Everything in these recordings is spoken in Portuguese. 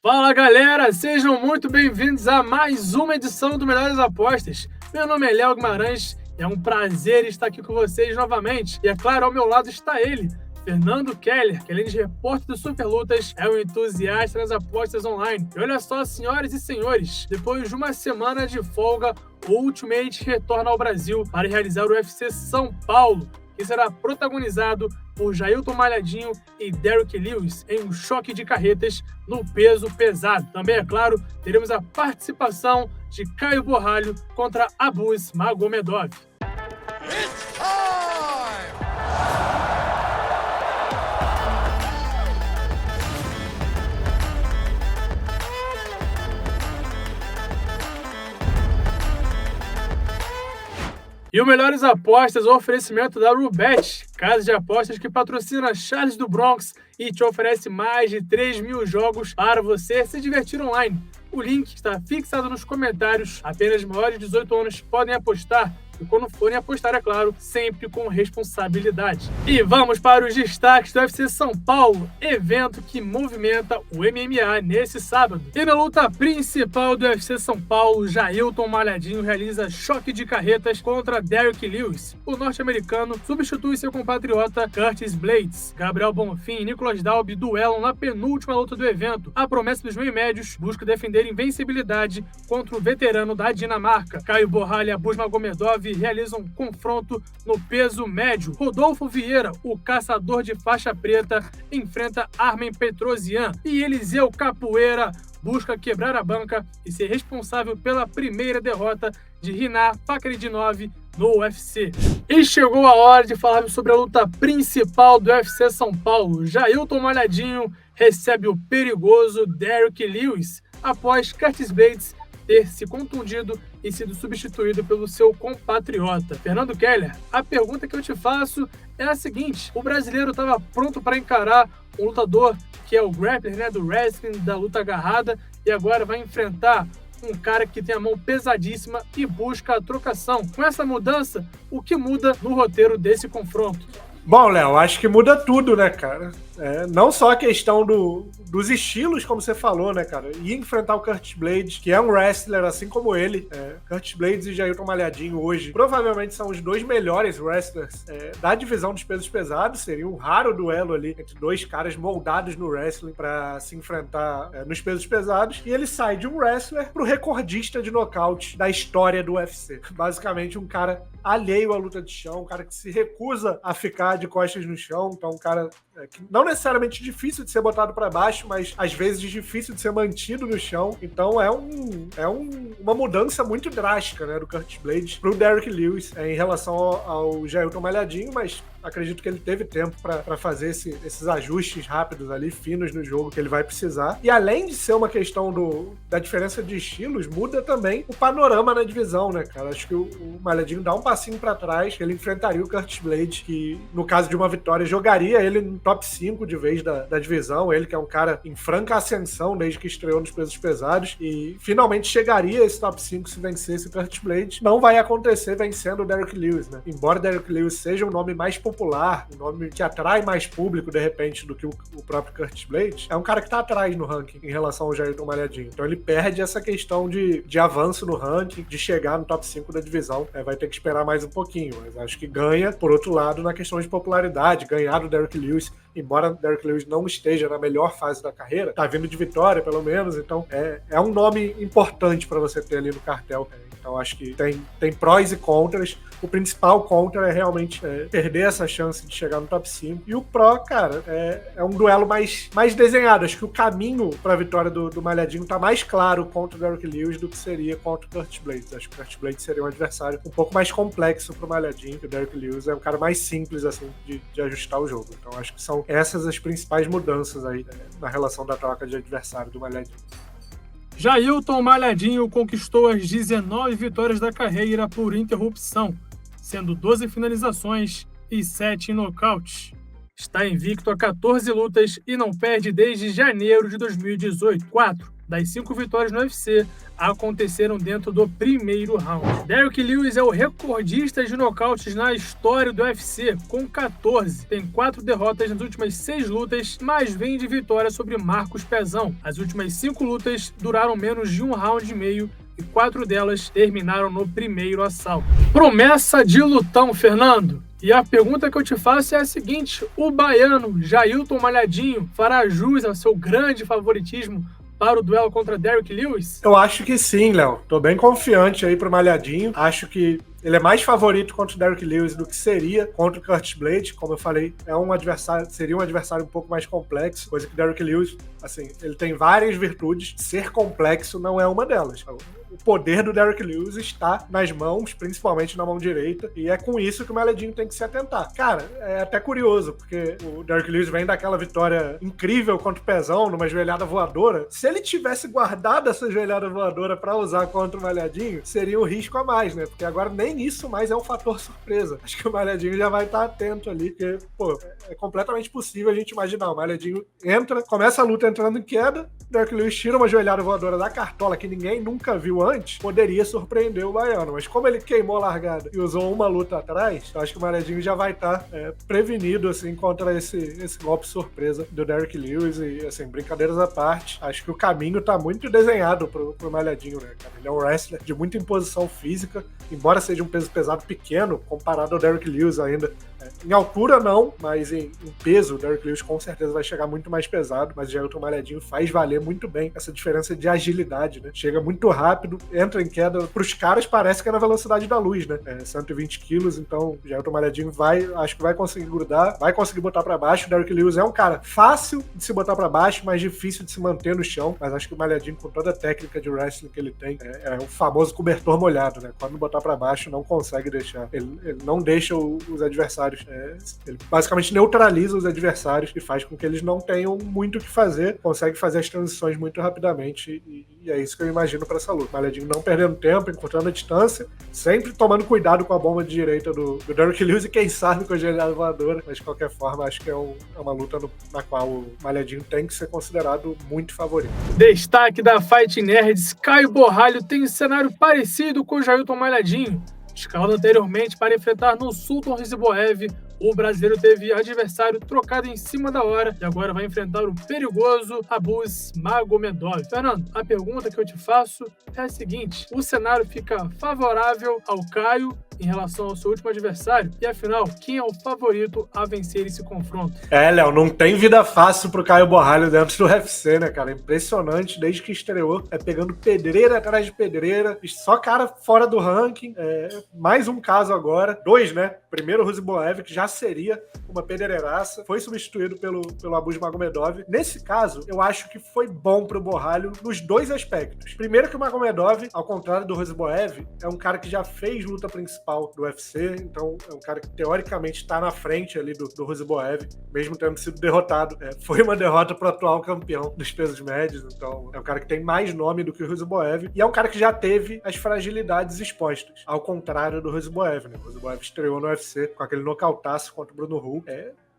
Fala galera, sejam muito bem-vindos a mais uma edição do Melhores Apostas. Meu nome é Léo Guimarães e é um prazer estar aqui com vocês novamente. E é claro, ao meu lado está ele, Fernando Keller, que além de repórter do Superlutas, é um entusiasta nas apostas online. E olha só, senhoras e senhores, depois de uma semana de folga, o Ultimate retorna ao Brasil para realizar o UFC São Paulo, que será protagonizado por Jailton Malhadinho e Derrick Lewis em um choque de carretas no peso pesado. Também, é claro, teremos a participação de Caio Borralho contra Abus Magomedov. E o Melhores Apostas, o oferecimento da Roulette, casa de apostas que patrocina Charles do Bronx e te oferece mais de 3 mil jogos para você se divertir online. O link está fixado nos comentários. Apenas maiores de 18 anos podem apostar. E quando forem apostar, é claro, sempre com responsabilidade. E vamos para os destaques do UFC São Paulo, evento que movimenta o MMA nesse sábado. E na luta principal do UFC São Paulo, Jailton Malhadinho realiza choque de carretas contra Derrick Lewis. O norte-americano substitui seu compatriota Curtis Blades. Gabriel Bonfim e Nicolas Dalby duelam na penúltima luta do evento. A promessa dos meio-médios busca defender invencibilidade contra o veterano da Dinamarca. Caio Borralho e Abus Magomedov realizam um confronto no peso médio. Rodolfo Vieira, o caçador de faixa preta, enfrenta Armen Petrosyan. E Eliseu Capoeira busca quebrar a banca e ser responsável pela primeira derrota de Rinar Fakhretdinov no UFC. E chegou a hora de falarmos sobre a luta principal do UFC São Paulo. Jailton Malhadinho recebe o perigoso Derrick Lewis após Curtis Blades ter se contundido e sido substituído pelo seu compatriota. Fernando Keller, a pergunta que eu te faço é a seguinte: o brasileiro estava pronto para encarar um lutador que é o grappler, né, do wrestling, da luta agarrada, e agora vai enfrentar um cara que tem a mão pesadíssima e busca a trocação. Com essa mudança, o que muda no roteiro desse confronto? Bom, Léo, acho que muda tudo, né, cara? Não só a questão dos estilos, como você falou, né, cara? E enfrentar o Curtis Blades, que é um wrestler assim como ele. Curtis Blades e Jailton Malhadinho hoje provavelmente são os dois melhores wrestlers da divisão dos pesos pesados. Seria um raro duelo ali entre dois caras moldados no wrestling para se enfrentar nos pesos pesados. E ele sai de um wrestler pro recordista de nocaute da história do UFC. Basicamente um cara alheio à luta de chão, um cara que se recusa a ficar de costas no chão. Então um cara que não necessariamente difícil de ser botado para baixo, mas às vezes difícil de ser mantido no chão. Então uma mudança muito drástica, né, do Curtis Blades pro Derrick Lewis em relação ao Jailton Malhadinho, mas acredito que ele teve tempo para fazer esses ajustes rápidos ali, finos no jogo que ele vai precisar. E além de ser uma questão da diferença de estilos, muda também o panorama na divisão, né, cara? Acho que o Malhadinho dá um passinho para trás, ele enfrentaria o Curtis Blades, que no caso de uma vitória jogaria ele no top 5 de vez da divisão, ele que é um cara em franca ascensão desde que estreou nos pesos pesados, e finalmente chegaria a esse top 5 se vencesse o Curtis Blades. Não vai acontecer vencendo o Derrick Lewis, né? Embora o Derrick Lewis seja um nome mais popular, um nome que atrai mais público, de repente, do que o próprio Curtis Blades, é um cara que tá atrás no ranking em relação ao Jailton Malhadinho. Então ele perde essa questão de avanço no ranking, de chegar no top 5 da divisão. Vai ter que esperar mais um pouquinho, mas acho que ganha, por outro lado, na questão de popularidade, ganhar do Derrick Lewis, embora Derrick Lewis não esteja na melhor fase da carreira, tá vindo de vitória, pelo menos, então é um nome importante para você ter ali no cartel. Então acho que tem prós e contras. O principal contra é realmente perder essa chance de chegar no top 5. E o pró, cara, é um duelo mais desenhado. Acho que o caminho para a vitória do Malhadinho tá mais claro contra o Derrick Lewis do que seria contra o Curtis Blades. Acho que o Curtis Blades seria um adversário um pouco mais complexo pro Malhadinho, que o Derrick Lewis é um cara mais simples, assim, de ajustar o jogo. Então acho que são essas as principais mudanças aí na relação da troca de adversário do Malhadinho. Jailton Malhadinho conquistou as 19 vitórias da carreira por interrupção, sendo 12 finalizações e 7 nocautes. Está invicto a 14 lutas e não perde desde janeiro de 2018. 4 das 5 vitórias no UFC aconteceram dentro do primeiro round. Derrick Lewis é o recordista de nocautes na história do UFC, com 14. Tem 4 derrotas nas últimas 6 lutas, mas vem de vitória sobre Marcos Pezão. As últimas 5 lutas duraram menos de 1 round e meio, e 4 delas terminaram no primeiro assalto. Promessa de lutão, Fernando. E a pergunta que eu te faço é a seguinte: o baiano Jailton Malhadinho fará jus ao seu grande favoritismo para o duelo contra Derrick Lewis? Eu acho que sim, Léo. Tô bem confiante aí pro Malhadinho. Acho que ele é mais favorito contra o Derrick Lewis do que seria contra o Curtis Blades. Como eu falei, seria um adversário um pouco mais complexo, coisa que o Derrick Lewis, assim, ele tem várias virtudes. Ser complexo não é uma delas. O poder do Derrick Lewis está nas mãos, principalmente na mão direita, e é com isso que o Malhadinho tem que se atentar. Cara, é até curioso, porque o Derrick Lewis vem daquela vitória incrível contra o Pezão, numa joelhada voadora. Se ele tivesse guardado essa joelhada voadora para usar contra o Malhadinho, seria um risco a mais, né? Porque agora nem isso mais é um fator surpresa. Acho que o Malhadinho já vai estar atento ali, porque, pô, é completamente possível a gente imaginar. O Malhadinho começa a luta entrando em queda, o Derrick Lewis tira uma joelhada voadora da cartola que ninguém nunca viu antes, poderia surpreender o baiano. Mas como ele queimou a largada e usou uma luta atrás, eu acho que o Malhadinho já vai estar prevenido, assim, contra esse golpe surpresa do Derrick Lewis. E, assim, brincadeiras à parte, acho que o caminho tá muito desenhado pro Malhadinho, né, cara? Ele é um wrestler de muita imposição física, embora seja um peso pesado pequeno, comparado ao Derrick Lewis ainda. Em altura não, mas em peso, o Derrick Lewis com certeza vai chegar muito mais pesado, mas o Jailton Malhadinho faz valer muito bem essa diferença de agilidade, né? Chega muito rápido, entra em queda, pros caras parece que é na velocidade da luz, né? 120 quilos, então o Jailton Malhadinho acho que vai conseguir grudar, vai conseguir botar pra baixo. O Derrick Lewis é um cara fácil de se botar pra baixo, mas difícil de se manter no chão, mas acho que o Malhadinho, com toda a técnica de wrestling que ele tem, é o famoso cobertor molhado, né? Quando botar pra baixo, não consegue deixar. Ele não deixa os adversários, ele basicamente neutraliza os adversários e faz com que eles não tenham muito o que fazer, consegue fazer as transições muito rapidamente, e é isso que eu imagino pra essa luta. O Malhadinho não perdendo tempo, encurtando a distância, sempre tomando cuidado com a bomba de direita do Derrick Lewis e quem sabe com a joelhada voadora, mas de qualquer forma acho que é uma luta na qual o Malhadinho tem que ser considerado muito favorito. Destaque da Fight Nerds: Caio Borralho tem um cenário parecido com o Jailton Malhadinho. Escalado anteriormente para enfrentar no Sultan Rizboev, o brasileiro teve adversário trocado em cima da hora e agora vai enfrentar o perigoso Abus Magomedov. Fernando, a pergunta que eu te faço é a seguinte: o cenário fica favorável ao Caio em relação ao seu último adversário? E afinal, quem é o favorito a vencer esse confronto? Léo, não tem vida fácil pro Caio Borralho dentro do UFC, né, cara? Impressionante, desde que estreou, pegando pedreira atrás de pedreira, só cara fora do ranking. Mais um caso agora, 2, né? Primeiro o Rizboev, que já seria uma pedreiraça, foi substituído pelo Abus Magomedov. Nesse caso, eu acho que foi bom pro Borralho nos 2 aspectos. Primeiro que o Magomedov, ao contrário do Rizboev, é um cara que já fez luta principal do UFC, então é um cara que teoricamente está na frente ali do Rizboev, mesmo tendo sido derrotado. Foi uma derrota pro atual campeão dos pesos médios, então é um cara que tem mais nome do que o Rizboev, e é um cara que já teve as fragilidades expostas, ao contrário do Rizboev, né? O Rizboev estreou no UFC com aquele nocautaço contra o Bruno Hu.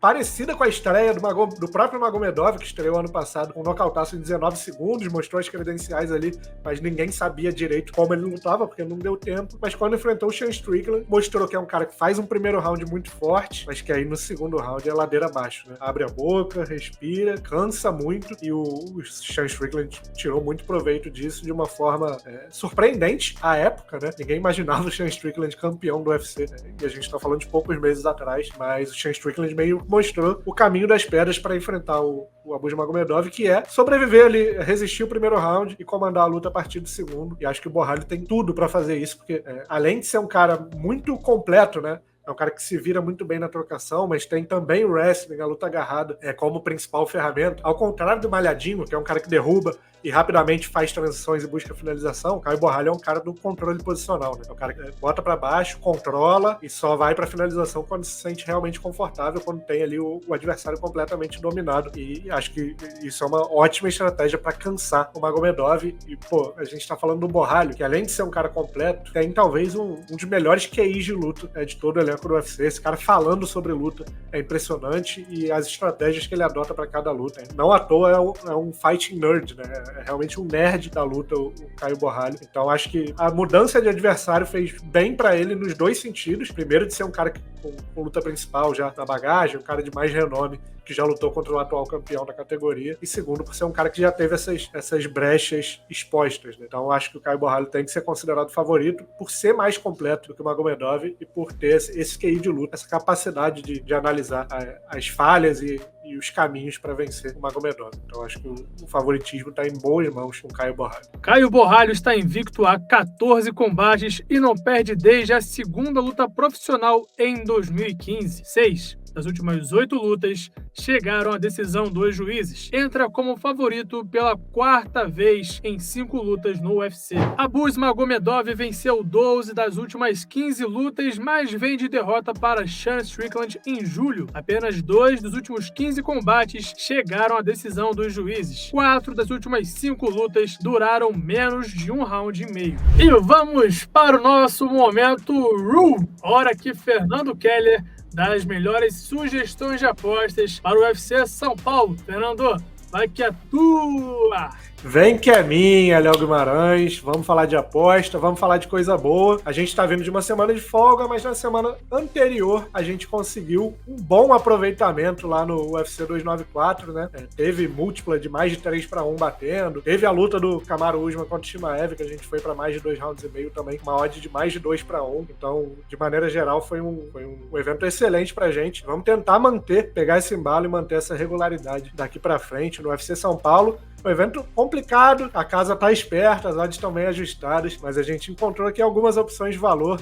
Parecida com a estreia do próprio Magomedov, que estreou ano passado com um nocautaço em 19 segundos, mostrou as credenciais ali, mas ninguém sabia direito como ele lutava, porque não deu tempo. Mas quando enfrentou o Sean Strickland, mostrou que é um cara que faz um primeiro round muito forte, mas que aí no segundo round é ladeira abaixo, né? Abre a boca, respira, cansa muito, e o Sean Strickland tirou muito proveito disso de uma forma surpreendente à época, né? Ninguém imaginava o Sean Strickland campeão do UFC, né? E a gente tá falando de poucos meses atrás, mas o Sean Strickland meio mostrou o caminho das pedras para enfrentar o Abus Magomedov, que é sobreviver ali, resistir o primeiro round e comandar a luta a partir do segundo. E acho que o Borralho tem tudo para fazer isso, porque além de ser um cara muito completo, né? É um cara que se vira muito bem na trocação, mas tem também o wrestling, a luta agarrada, como principal ferramenta. Ao contrário do Malhadinho, que é um cara que derruba e rapidamente faz transições e busca finalização, o Caio Borralho é um cara do controle posicional, né? É um cara que bota pra baixo, controla e só vai pra finalização quando se sente realmente confortável, quando tem ali o adversário completamente dominado. E acho que isso é uma ótima estratégia pra cansar o Magomedov. E, pô, a gente tá falando do Borralho, que além de ser um cara completo, tem talvez um dos melhores QIs de luta de todo o elenco elenco do UFC. Esse cara falando sobre luta é impressionante e as estratégias que ele adota para cada luta. Não à toa é um fighting nerd, né? É realmente um nerd da luta, o Caio Borralho. Então acho que a mudança de adversário fez bem para ele nos dois sentidos. Primeiro, de ser um cara com luta principal já na bagagem, um cara de mais renome, que já lutou contra o atual campeão da categoria. E segundo, por ser um cara que já teve essas brechas expostas, né? Então acho que o Caio Borralho tem que ser considerado favorito por ser mais completo do que o Magomedov e por ter esse QI de luta, essa capacidade de analisar as falhas e os caminhos para vencer o Magomedov. Então acho que o favoritismo está em boas mãos com o Caio Borralho. Caio Borralho está invicto a 14 combates e não perde desde a segunda luta profissional em 2015. 6 das últimas 8 lutas chegaram à decisão dos juízes. Entra como favorito pela 4ª vez em 5 lutas no UFC. Abus Magomedov venceu 12 das últimas 15 lutas, mas vem de derrota para Sean Strickland em julho. Apenas 2 dos últimos 15 combates chegaram à decisão dos juízes. 4 das últimas 5 lutas duraram menos de 1 round e meio. E vamos para o nosso momento Rule. Hora que Fernando Keller das melhores sugestões de apostas para o UFC São Paulo. Fernando, vai que é tua! Vem que é minha, Léo Guimarães. Vamos falar de aposta, vamos falar de coisa boa. A gente tá vindo de uma semana de folga, mas na semana anterior a gente conseguiu um bom aproveitamento lá no UFC 294, né? Teve múltipla de mais de 3-1 batendo. Teve a luta do Kamaru Usman contra o Chimaev, que a gente foi para mais de 2 rounds e meio também, com uma odd de mais de 2-1. Então, de maneira geral, foi um evento excelente pra gente. Vamos tentar pegar esse embalo e manter essa regularidade daqui pra frente no UFC São Paulo. Um evento complicado, a casa tá esperta, as odds estão bem ajustadas, mas a gente encontrou aqui algumas opções de valor.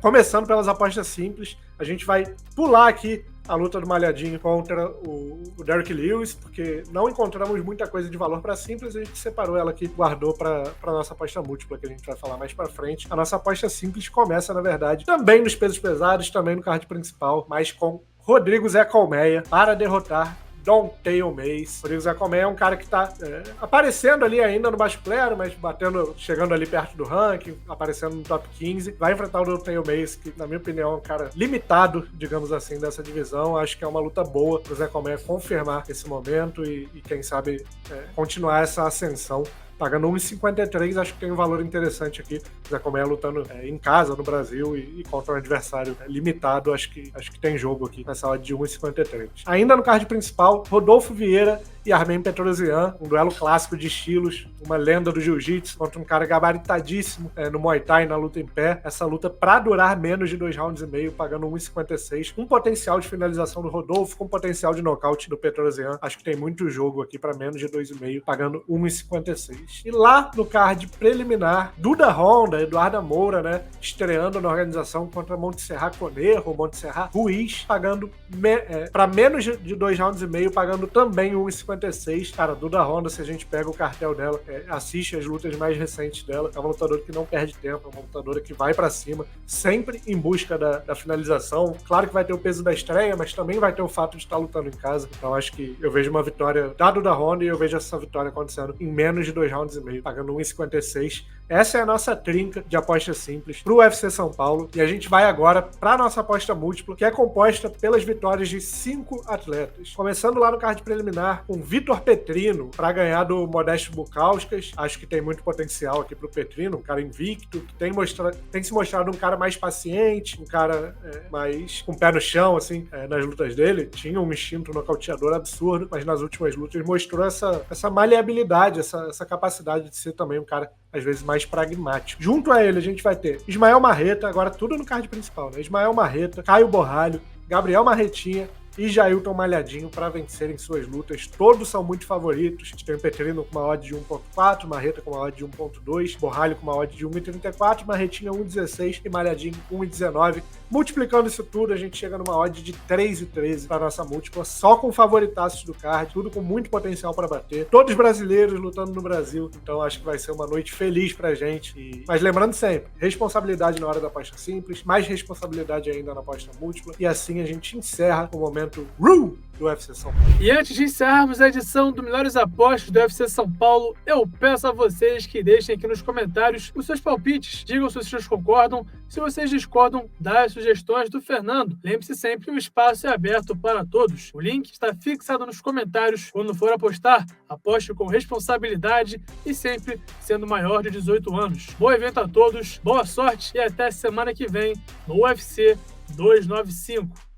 Começando pelas apostas simples, a gente vai pular aqui a luta do Malhadinho contra o Derrick Lewis, porque não encontramos muita coisa de valor para simples, a gente separou ela aqui, guardou para nossa aposta múltipla, que a gente vai falar mais para frente. A nossa aposta simples começa, na verdade, também nos pesos pesados, também no card principal, mas com Rodrigo Zé Colmeia para derrotar Don'Tale Mayes. Rodrigo Zé Colmeia é um cara que tá aparecendo ali ainda no baixo clero, mas chegando ali perto do ranking, aparecendo no top 15. Vai enfrentar o Don'Tale Mayes, que na minha opinião é um cara limitado, digamos assim, dessa divisão. Acho que é uma luta boa pro Zé Colmeia confirmar esse momento e quem sabe continuar essa ascensão. Pagando 1,53, acho que tem um valor interessante aqui. O Zé Colmeia lutando em casa, no Brasil, e contra um adversário limitado. Acho que tem jogo aqui nessa odd de 1,53. Ainda no card principal, Rodolfo Vieira e Armen Petrosyan, um duelo clássico de estilos, uma lenda do jiu-jitsu contra um cara gabaritadíssimo no Muay Thai, na luta em pé. Essa luta pra durar menos de 2 rounds e meio, pagando 1,56. Um potencial de finalização do Rodolfo, com potencial de nocaute do Petrosyan. Acho que tem muito jogo aqui pra menos de 2,5, pagando 1,56. E lá no card preliminar, Duda Honda, Eduarda Moura, né, estreando na organização contra Montserrat Conejo, Montserrat Ruiz, pagando para menos de 2 rounds e meio, pagando também 1,56. Cara, Duda Honda, se a gente pega o cartel dela, assiste as lutas mais recentes dela, é uma lutadora que não perde tempo, é uma lutadora que vai pra cima, sempre em busca da finalização. Claro que vai ter o peso da estreia, mas também vai ter o fato de estar lutando em casa. Então acho que eu vejo uma vitória da Duda Honda e eu vejo essa vitória acontecendo em menos de 2 rounds e meio, pagando 1,56. Essa é a nossa trinca de aposta simples pro UFC São Paulo. E a gente vai agora pra nossa aposta múltipla, que é composta pelas vitórias de 5 atletas. Começando lá no card preliminar, com Vitor Petrino para ganhar do Modesto Bukauskas. Acho que tem muito potencial aqui pro Petrino, um cara invicto, que tem se mostrado um cara mais paciente, um cara mais com o pé no chão, assim, nas lutas dele. Tinha um instinto nocauteador absurdo, mas nas últimas lutas mostrou essa maleabilidade, essa capacidade de ser também um cara, às vezes, mais pragmático. Junto a ele, a gente vai ter Ismael Marreta, agora tudo no card principal, né? Ismael Marreta, Caio Borralho, Gabriel Marretinha e Jailton Malhadinho para vencerem suas lutas. Todos são muito favoritos. A gente tem o Petrino com uma odd de 1,4, Marreta com uma odd de 1,2, Borralho com uma odd de 1,34, Marretinha 1,16 e Malhadinho 1,19. Multiplicando isso tudo, a gente chega numa odd de 3,13 para nossa múltipla, só com favoritaços do card, tudo com muito potencial para bater. Todos brasileiros lutando no Brasil, então acho que vai ser uma noite feliz pra gente. Mas lembrando sempre, responsabilidade na hora da aposta simples, mais responsabilidade ainda na aposta múltipla, e assim a gente encerra o momento evento do UFC São Paulo. E antes de encerrarmos a edição do Melhores Apostas do UFC São Paulo, eu peço a vocês que deixem aqui nos comentários os seus palpites. Digam se vocês concordam. Se vocês discordam, dá as sugestões do Fernando. Lembre-se sempre que o espaço é aberto para todos. O link está fixado nos comentários. Quando for apostar, aposte com responsabilidade e sempre sendo maior de 18 anos. Bom evento a todos, boa sorte e até semana que vem no UFC 295.